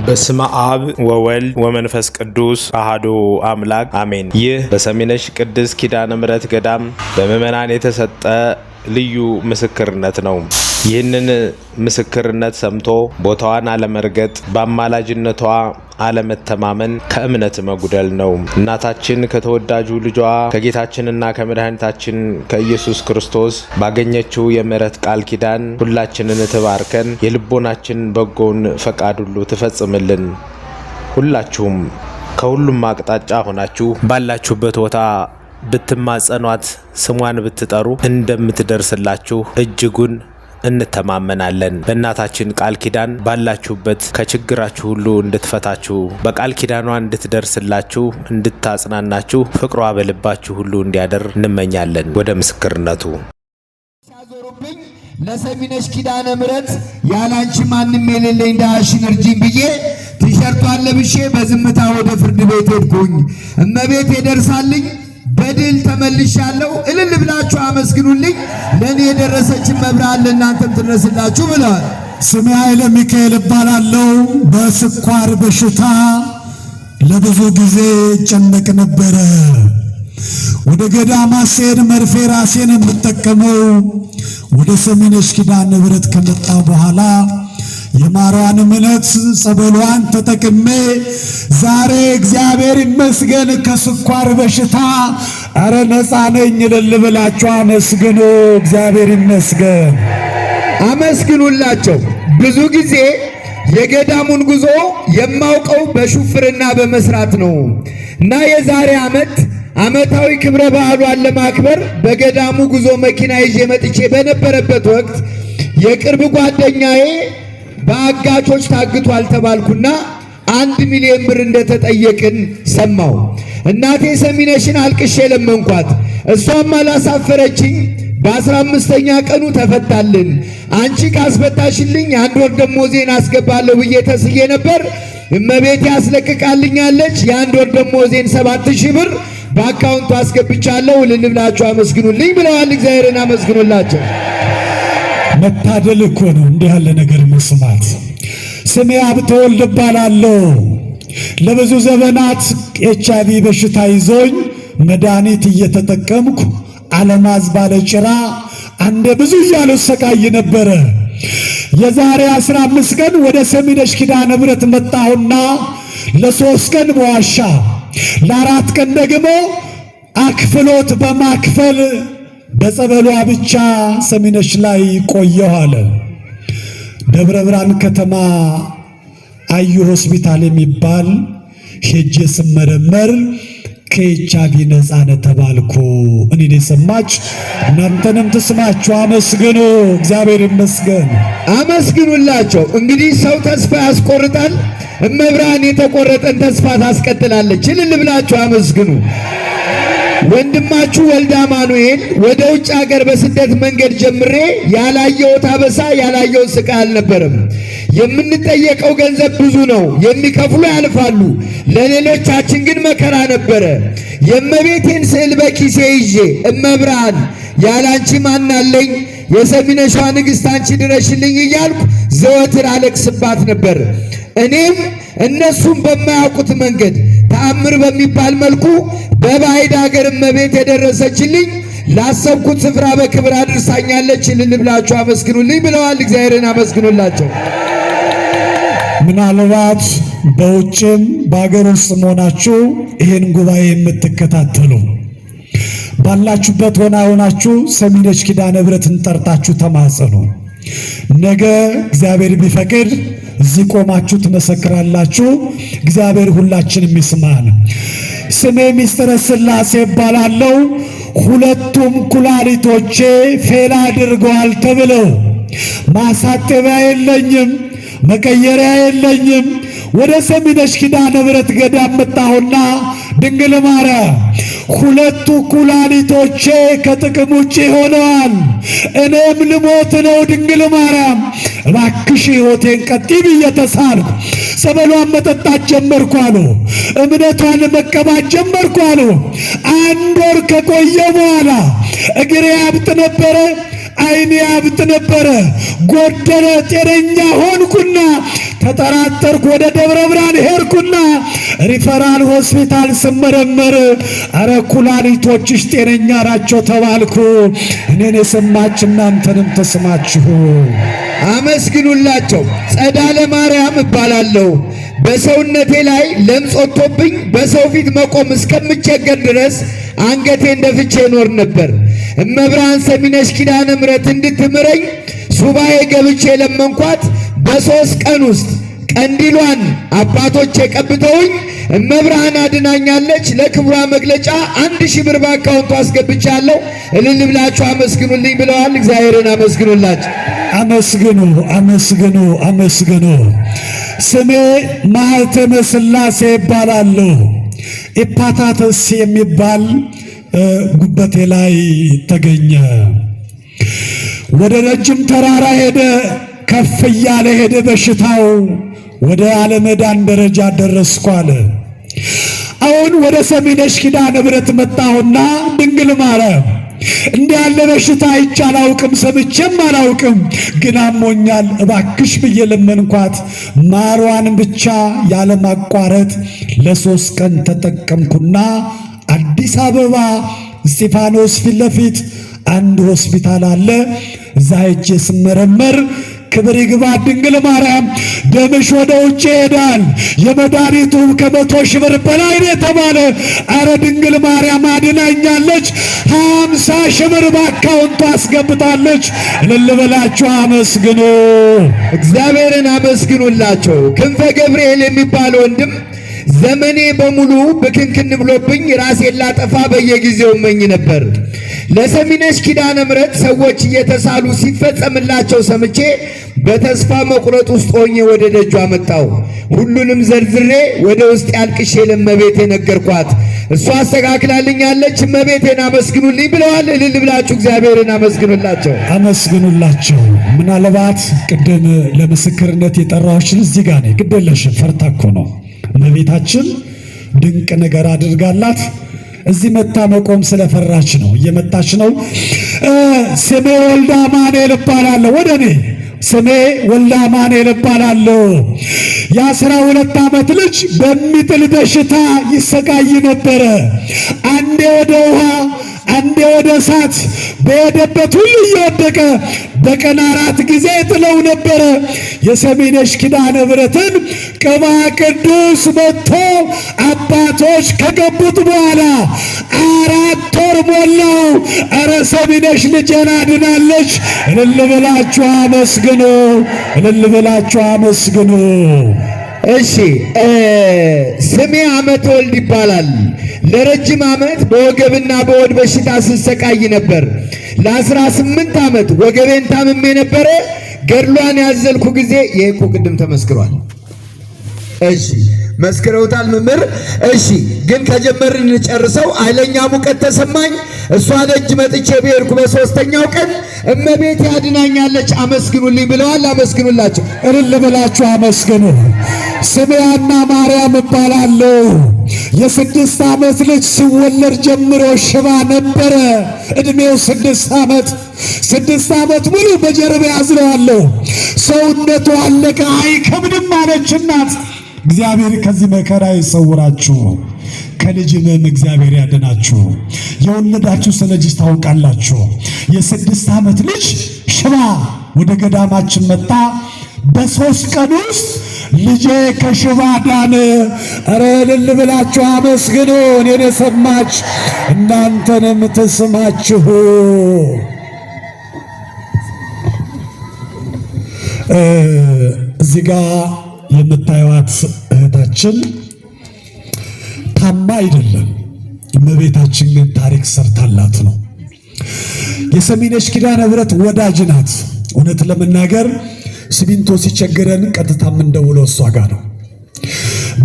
በስመ አብ ወወልድ ወመንፈስ ቅዱስ አሐዱ አምላክ አሜን። ይህ በሰሚነሽ ቅድስት ኪዳነ ምሕረት ገዳም በምዕመናን የተሰጠ ልዩ ምስክርነት ነው። ይህንን ምስክርነት ሰምቶ ቦታዋን አለመርገጥ፣ በአማላጅነቷ አለመተማመን ከእምነት መጉደል ነው። እናታችን ከተወዳጁ ልጇ ከጌታችንና ከመድኃኒታችን ከኢየሱስ ክርስቶስ ባገኘችው የምሕረት ቃል ኪዳን ሁላችንን ትባርከን፣ የልቦናችን በጎን ፈቃድ ሁሉ ትፈጽምልን። ሁላችሁም ከሁሉም አቅጣጫ ሆናችሁ ባላችሁበት ቦታ ብትማጸኗት፣ ስሟን ብትጠሩ እንደምትደርስላችሁ እጅጉን እንተማመናለን። በእናታችን ቃል ኪዳን ባላችሁበት ከችግራችሁ ሁሉ እንድትፈታችሁ፣ በቃል ኪዳኗ እንድትደርስላችሁ፣ እንድታጽናናችሁ፣ ፍቅሯ በልባችሁ ሁሉ እንዲያደር እንመኛለን። ወደ ምስክርነቱ ሲያዞሩብኝ ለሰሚነሽ ኪዳነ ምሕረት ያላንቺ ማንም የሌለኝ ዳሽን እርጂኝ ብዬ ቲሸርቷን ለብሼ በዝምታ ወደ ፍርድ ቤት ሄድኩኝ። እመቤት የደርሳልኝ በድል ተመልሻለሁ። እልል ብላችሁ አመስግኑልኝ። ለኔ የደረሰችን መብራት ለእናንተም ትድረስላችሁ ብለዋል። ስሜ ኃይለ ሚካኤል እባላለሁ። በስኳር በሽታ ለብዙ ጊዜ ጨነቅ ነበረ። ወደ ገዳማ ስሄድ መርፌ ራሴን የምጠቀመው ወደ ሰሚነሽ ኪዳነ ምሕረት ከመጣ በኋላ የማርዋን እምነት ጸበሏን ተጠቅሜ ዛሬ እግዚአብሔር ይመስገን ከስኳር በሽታ አረ ነፃ ነኝ። እልል ብላችሁ አመስግኑ። እግዚአብሔር ይመስገን። አመስግኑላቸው። ብዙ ጊዜ የገዳሙን ጉዞ የማውቀው በሹፍርና በመስራት ነው እና የዛሬ ዓመታዊ ክብረ በዓሏን ለማክበር በገዳሙ ጉዞ መኪና ይዤ መጥቼ በነበረበት ወቅት የቅርብ ጓደኛዬ በአጋቾች ታግቷል ተባልኩና 1 ሚሊዮን ብር እንደተጠየቅን ሰማው። እናቴ ሰሚነሽን አልቅሼ ለመንኳት። እሷም አላሳፈረችኝ። በ15ኛ ቀኑ ተፈታልን። አንቺ ካስፈታሽልኝ 1 ወር ደሞዜን አስገባለሁ ብዬ ተስዬ ነበር። እመቤቴ ያስለቅቃልኛለች። የ1 ወር ደሞዜን 7000 ብር በአካውንቱ አስገብቻለሁ። እልል ብላችሁ አመስግኑልኝ ብለዋል። እግዚአብሔርን አመስግኑላቸው። መታደል እኮ ነው እንዲህ ያለ ነገር መስማት። ስሜ ሀብተወልድ እባላለሁ። ለብዙ ዘመናት ኤችአይቪ በሽታ ይዞኝ መድኃኒት እየተጠቀምኩ አለማዝ ባለ ጭራ አንዴ ብዙ እያሉ ሰቃይ ነበረ። የዛሬ 15 ቀን ወደ ሰሚነሽ ኪዳነ ምሕረት መጣሁና ለ3 ቀን በዋሻ ለ4 ቀን ደግሞ አክፍሎት በማክፈል በጸበሏ ብቻ ሰሚነሽ ላይ ቆየሁ አለ። ደብረ ብርሃን ከተማ አዩ ሆስፒታል የሚባል ሄጄ ስመረመር ከኤችአይቪ ነፃ ነህ ተባልኩ። እኔን የሰማች እናንተንም ትስማችሁ። አመስግኑ። እግዚአብሔር ይመስገን። አመስግኑላቸው። እንግዲህ ሰው ተስፋ ያስቆርጣል፣ እመብርሃን የተቆረጠን ተስፋ ታስቀጥላለች። እልል ብላችሁ አመስግኑ። ወንድማችሁ ወልደ አማኑኤል ወደ ውጭ ሀገር በስደት መንገድ ጀምሬ ያላየሁት አበሳ ያላየሁት ስቃይ አልነበረም። የምንጠየቀው ገንዘብ ብዙ ነው፣ የሚከፍሉ ያልፋሉ። ለሌሎቻችን ግን መከራ ነበረ። የእመቤቴን ስዕል በኪሴ ይዤ እመብርሃን ያላንቺ ማናለኝ፣ የሰሚነሿ ንግሥት አንቺ ድረሽልኝ እያልኩ ዘወትር አለቅስባት ነበር። እኔም እነሱም በማያውቁት መንገድ ተአምር በሚባል መልኩ በባዕድ ሀገር እመቤት የደረሰችልኝ ላሰብኩት ስፍራ በክብር አድርሳኛለች። እልል ብላችሁ አመስግኑልኝ ብለዋል። እግዚአብሔርን አመስግኑላቸው። ምናልባት በውጭም በአገር ውስጥ ሆናችሁ ይህን ጉባኤ የምትከታተሉ ባላችሁበት ሆናችሁ ሰሚነሽ ኪዳነ ምሕረትን ጠርታችሁ ተማጸኑ። ነገ እግዚአብሔር ቢፈቅድ እዚህ ቆማችሁ ትመሰክራላችሁ። እግዚአብሔር ሁላችንም ይስማን። ስሜ ሚስጥረ ሥላሴ እባላለሁ። 2ቱም ኩላሊቶቼ ፌል አድርገዋል ተብለው ማሳጠቢያ የለኝም፣ መቀየሪያ የለኝም። ወደ ሰሚነሽ ኪዳነ ምሕረት ገዳም መጣሁና ድንግል ማርያም 2ቱ ኩላሊቶቼ ከጥቅም ውጭ ሆነዋል፣ እኔም ልሞት ነው። ድንግል ማርያም እባክሽ ሕይወቴን ቀጥይ ብዬ ተሳልኩ። ጸበሏን መጠጣት ጀመርኩ አሉ። እምነቷን መቀባት ጀመርኩ አሉ። 1 ወር ከቆየ በኋላ እግሬ ያብጥ ነበረ፣ ዓይኔ ያብጥ ነበረ፣ ጎደለ፣ ጤነኛ ሆንኩና ተጠራጠርኩ። ወደ ደብረ ብርሃን ሄድኩና ሪፈራል ሆስፒታል ስመረመር አረ ኩላሊቶችሽ ጤነኛ ናቸው ተባልኩ። እኔን የሰማች እናንተንም ተስማችሁ አመስግኑላቸው። ጸዳለ ማርያም እባላለሁ። በሰውነቴ ላይ ለምጽ ወጥቶብኝ በሰው ፊት መቆም እስከምቸገር ድረስ አንገቴን ደፍቼ እኖር ነበር። እመብርሃን ሰሚነሽ ኪዳነ ምሕረት እንድትምረኝ ሱባኤ ገብቼ ለመንኳት። በ3 ቀን ውስጥ ቀንዲሏን አባቶች ቀብተውኝ እመብርሃን አድናኛለች። ለክብሯ መግለጫ 1000 ብር በአካውንቱ አስገብቻለሁ። እልል ብላችሁ አመስግኑልኝ ብለዋል። እግዚአብሔርን አመስግኑላችሁ። አመስግኑ አመስግኑ አመስግኑ። ስሜ ማኅተመ ሥላሴ ይባላለሁ። ኤፓታተስ የሚባል ጉበቴ ላይ ተገኘ። ወደ ረጅም ተራራ ሄደ። ከፍ እያለ ሄደ በሽታው። ወደ አለመዳን ደረጃ ደረስኩ አለ። አሁን ወደ ሰሚነሽ ኪዳነ ምሕረት መጣሁና ድንግል ማርያም እንዲህ ያለ በሽታ አይቼ አላውቅም፣ ሰምቼም አላውቅም፣ ግን አሞኛል እባክሽ ብዬ ለመንኳት። ማሯን ብቻ ያለማቋረጥ ለ3 ቀን ተጠቀምኩና አዲስ አበባ እስጢፋኖስ ፊት ለፊት አንድ ሆስፒታል አለ። እዛ ሄጄ ስመረመር ክብር ይግባ ድንግል ማርያም ደምሽ ወደ ውጭ ይሄዳል፣ የመድኃኒቱ ከ100,000 ብር በላይ ነው የተባለ። አረ ድንግል ማርያም አድናኛለች። 50,000 ብር በአካውንቱ አስገብታለች። እልል በላችሁ አመስግኑ፣ እግዚአብሔርን አመስግኑላቸው። ክንፈ ገብርኤል የሚባል ወንድም ዘመኔ በሙሉ ብክንክን ብሎብኝ ራሴን ላጠፋ በየጊዜው እመኝ ነበር። ለሰሚነሽ ኪዳነ ምሕረት ሰዎች እየተሳሉ ሲፈጸምላቸው ሰምቼ በተስፋ መቁረጥ ውስጥ ሆኜ ወደ ደጇ መጣሁ። ሁሉንም ዘርዝሬ ወደ ውስጥ ያልቅሼ ለእመቤቴ ነገርኳት። እሷ አስተካክላልኛለች። እመቤቴን አመስግኑልኝ ብለዋል። እልል ብላችሁ እግዚአብሔርን አመስግኑላቸው፣ አመስግኑላቸው። ምናልባት ቅድም ለምስክርነት የጠራዎችን እዚህ ጋር ነው። ግድ የለሽም፣ ፈርታ እኮ ነው። እመቤታችን ድንቅ ነገር አድርጋላት እዚህ መታ መቆም ስለፈራች ነው። እየመጣች ነው። ስሜ ወልደ አማኑኤል እባላለሁ። ወደ እኔ ስሜ ወልደ አማኑኤል እባላለሁ። የ12 ዓመት ልጅ በሚጥል በሽታ ይሰቃይ ነበረ። አንዴ ወደ ውሃ አንዴ ወደ እሳት በሄደበት ሁሉ እየወደቀ በቀን 4 ጊዜ ጥለው ነበረ። የሰሚነሽ ኪዳነ ምሕረትን ቅባ ቅዱስ መጥቶ አባቶች ከገቡት በኋላ 4 ወር ሞላው። ኧረ ሰሚነሽ ልጄን አድናለች። እልል ብላችሁ አመስግኑ፣ እልል ብላችሁ አመስግኑ። እሺ ስሜ ዓመተ ወልድ ይባላል። ለረጅም ዓመት በወገብና በሆድ በሽታ ስሰቃይ ነበር። ለ18 ዓመት ወገቤን ታምሜ ነበረ። ገድሏን ያዘልኩ ጊዜ ይሄ እኮ ቅድም ተመስክሯል። እሺ መስክረውታል መምህር። እሺ ግን ከጀመርን እንጨርሰው። ኃይለኛ ሙቀት ተሰማኝ። እሷ ደጅ መጥቼ ብሄድኩ በ3ኛው ቀን እመቤቴ አድናኛለች። አመስግኑልኝ ብለዋል። አመስግኑላቸው፣ እልል ብላችሁ አመስግኑ። ስሜ ሐና ማርያም እባላለሁ። የ6 ዓመት ልጅ ሲወለድ ጀምሮ ሽባ ነበረ። ዕድሜው 6 ዓመት። 6 ዓመት ሙሉ በጀርባ ያዝለዋለሁ። ሰውነቱ አለቀ፣ አይከብድም አለች እናት። እግዚአብሔር ከዚህ መከራ ይሰውራችሁ፣ ከልጅ ሕመም እግዚአብሔር ያድናችሁ። የወለዳችሁ ስለ ልጅ ታውቃላችሁ። የ6 ዓመት ልጅ ሽባ ወደ ገዳማችን መጣ። በ3 ቀን ውስጥ ልጄ ከሽባ ዳነ። ኧረ እልል ብላችሁ አመስግኑ። እኔን የሰማች እናንተንም ትስማችሁ። እዚህ ጋር የምታዩት እህታችን ታማ አይደለም፣ እመቤታችን ግን ታሪክ ሰርታላት ነው። የሰሚነሽ ኪዳነ ምሕረት ወዳጅ ናት። እውነት ለመናገር ሲሚንቶ ሲቸግረን ቀጥታ የምንደውለው እሷ ጋር ነው።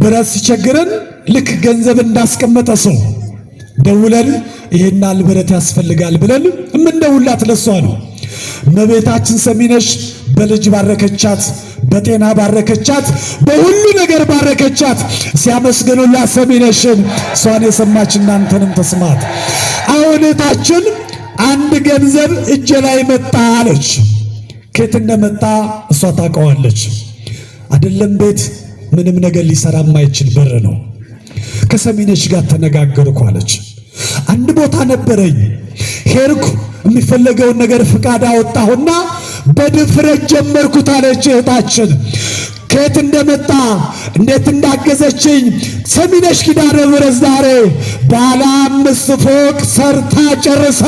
ብረት ሲቸግረን ልክ ገንዘብ እንዳስቀመጠ ሰው ደውለን ይሄናል ብረት ያስፈልጋል ብለን የምንደውላት ለሷ ነው። እመቤታችን ሰሚነሽ በልጅ ባረከቻት፣ በጤና ባረከቻት፣ በሁሉ ነገር ባረከቻት። ሲያመስገኑላት ሰሚነሽን። እሷን የሰማች እናንተንም ተስማት። አሁን እህታችን አንድ ገንዘብ እጄ ላይ መጣ አለች። ከየት እንደመጣ እሷ ታውቀዋለች። አይደለም ቤት ምንም ነገር ሊሰራ የማይችል በር ነው። ከሰሚነሽ ጋር ተነጋገርኩ አለች። አንድ ቦታ ነበረኝ ሄድኩ፣ የሚፈለገውን ነገር ፍቃድ አወጣሁና በድፍረት ጀመርኩት አለች እህታችን። ከየት እንደመጣ እንዴት እንዳገዘችኝ ሰሚነሽ ኪዳነ ምሕረት ዛሬ ባለ 5 ፎቅ ሰርታ ጨርሳ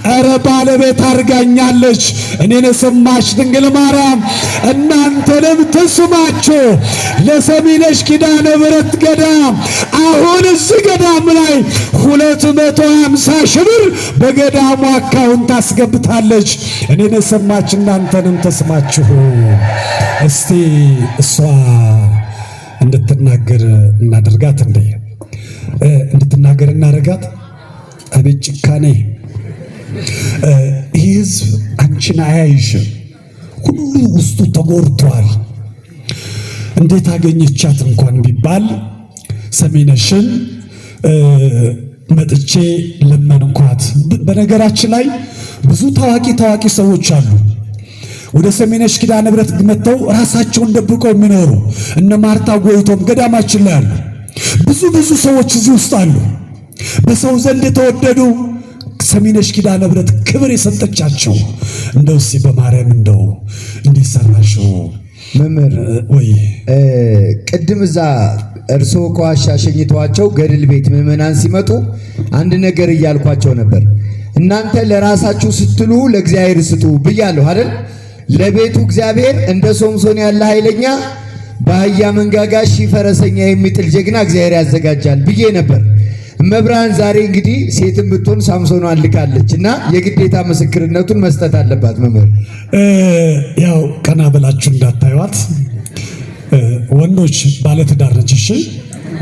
ኧረ ባለቤት አድርጋኛለች። እኔን የሰማች ድንግል ማርያም እናንተንም ትስማችሁ። ለሰሚነሽ ኪዳነ ምሕረት ገዳም አሁን እዚህ ገዳም ላይ 250 ሺህ ብር በገዳሙ አካውንት አስገብታለች። እኔን የሰማች እናንተንም ተስማችሁ። እስቲ እሷ እንድትናገር እናደርጋት እንዴ? እንድትናገር እናደርጋት። አቤት ጭካኔ! ይህ ሕዝብ አንቺን አያይሽም። ሁሉ ውስጡ ተጎድቷል። እንዴት አገኘቻት እንኳን ቢባል ሰሚነሽን መጥቼ ለመንኳት። በነገራችን ላይ ብዙ ታዋቂ ሰዎች አሉ ወደ ሰሚነሽ ኪዳነ ምሕረት መጥተው ራሳቸውን ደብቀው የሚኖሩ እነ ማርታ ጎይቶም ገዳማችን ላይ አሉ። ብዙ ሰዎች እዚህ ውስጥ አሉ፣ በሰው ዘንድ የተወደዱ ሰሚነሽ ኪዳነ ምሕረት ክብር የሰጠቻቸው። እንደው እስኪ በማርያም እንደው እንዲሰራሽው መምህር ወይ ቅድም እዛ እርሶ ከዋሻ ሸኝተዋቸው ገድል ቤት ምዕመናን ሲመጡ አንድ ነገር እያልኳቸው ነበር። እናንተ ለራሳችሁ ስትሉ ለእግዚአብሔር ስጡ ብያለሁ አይደል? ለቤቱ እግዚአብሔር እንደ ሶምሶን ያለ ኃይለኛ በአህያ መንጋጋ ሺህ ፈረሰኛ የሚጥል ጀግና እግዚአብሔር ያዘጋጃል ብዬ ነበር። መብራን ዛሬ እንግዲህ ሴትም ብትሆን ሳምሶኗን ልካለች እና የግዴታ ምስክርነቱን መስጠት አለባት። መምህር ያው ቀና ብላችሁ እንዳታዩት። ወንዶች ባለትዳር ነች፣ እሺ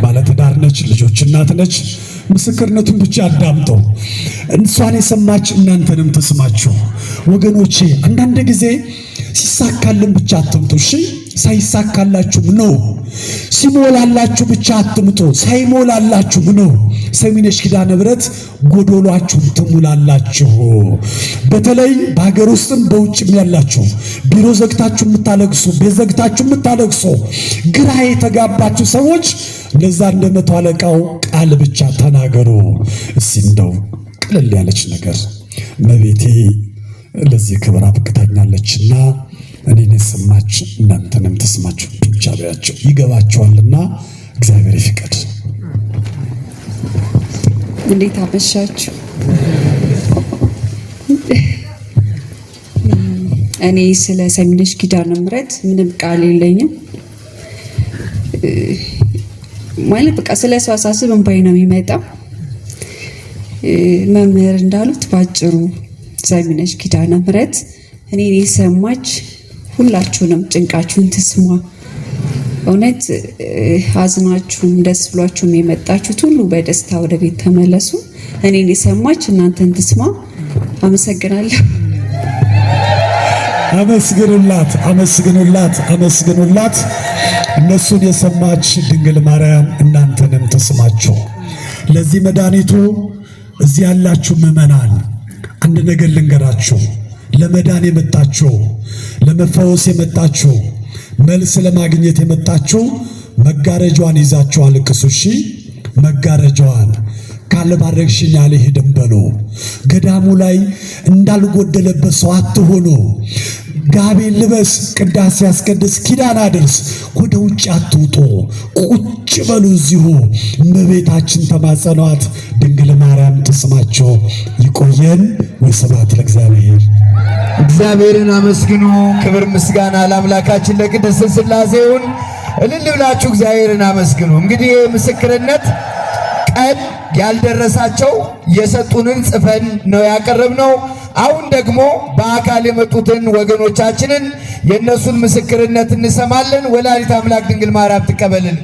ባለትዳር ነች፣ ልጆች እናት ነች። ምስክርነቱን ብቻ አዳምጦ እንሷን የሰማች እናንተንም ተስማችሁ። ወገኖቼ አንዳንድ ጊዜ ሲሳካልን ብቻ አትምጡ፣ እሺ ሳይሳካላችሁ ነው። ሲሞላላችሁ ብቻ አትምጡ፣ ሳይሞላላችሁ ነው። ሰሚነሽ ኪዳነ ምሕረት ጎዶሏችሁን ትሙላላችሁ። በተለይ በሀገር ውስጥም በውጭም ያላችሁ ቢሮ ዘግታችሁ የምታለቅሱ፣ ቤት ዘግታችሁ የምታለቅሱ፣ ግራ የተጋባችሁ ሰዎች ለዛ እንደ መቶ አለቃው ቃል ብቻ ተናገሩ። እስኪ እንደው ቅልል ያለች ነገር እመቤቴ ለዚህ ክብር አብቅታኛለችና እኔን የሰማች እናንተንም ተስማችሁ ብቻ በያቸው፣ ይገባቸዋልና እግዚአብሔር ይፍቀድ። እንዴት አመሻችሁ? እኔ ስለ ሰሚነሽ ኪዳነ ምሕረት ምንም ቃል የለኝም። ማለት በቃ ስለ እሷ ሳስብ እንባዬ ነው የሚመጣው። መምህር እንዳሉት ባጭሩ ሰሚነሽ ኪዳነ ምሕረት እኔን የሰማች ሁላችሁንም ጭንቃችሁን ትስማ። እውነት አዝናችሁም ደስ ብሏችሁም የመጣችሁት ሁሉ በደስታ ወደ ቤት ተመለሱ። እኔን የሰማች እናንተን ትስማ። አመሰግናለሁ። አመስግኑላት፣ አመስግኑላት፣ አመስግኑላት። እነሱን የሰማች ድንግል ማርያም እናንተንም ተስማችሁ። ለዚህ መድኃኒቱ እዚህ ያላችሁ ምዕመናን አንድ ነገር ልንገራችሁ። ለመዳን የመጣችሁ፣ ለመፈወስ የመጣችሁ፣ መልስ ለማግኘት የመጣችሁ መጋረጃዋን ይዛችሁ አልቅሱ። እሺ መጋረጃዋን ካልባረክሽኝ አልሄድም በሉ። ገዳሙ ላይ እንዳልጎደለበት ሰው አትሆኑ። ጋቢ ልበስ፣ ቅዳሴ ያስቀድስ፣ ኪዳን አድርስ፣ ወደ ውጭ አትውጡ። ቁጭ በሉ እዚሁ። እመቤታችን ተማጸኗት፣ ድንግል ማርያም ትስማቸው። ይቆየን። ወስብሐት ለእግዚአብሔር። እግዚአብሔርን አመስግኑ። ክብር ምስጋና ለአምላካችን ለቅድስት ሥላሴ ይሁን። እልል ብላችሁ እግዚአብሔርን አመስግኑ። እንግዲህ ምስክርነት ቀን ያልደረሳቸው የሰጡንን ጽፈን ነው ያቀረብነው። አሁን ደግሞ በአካል የመጡትን ወገኖቻችንን የእነሱን ምስክርነት እንሰማለን። ወላዲተ አምላክ ድንግል ማርያም ትቀበልን።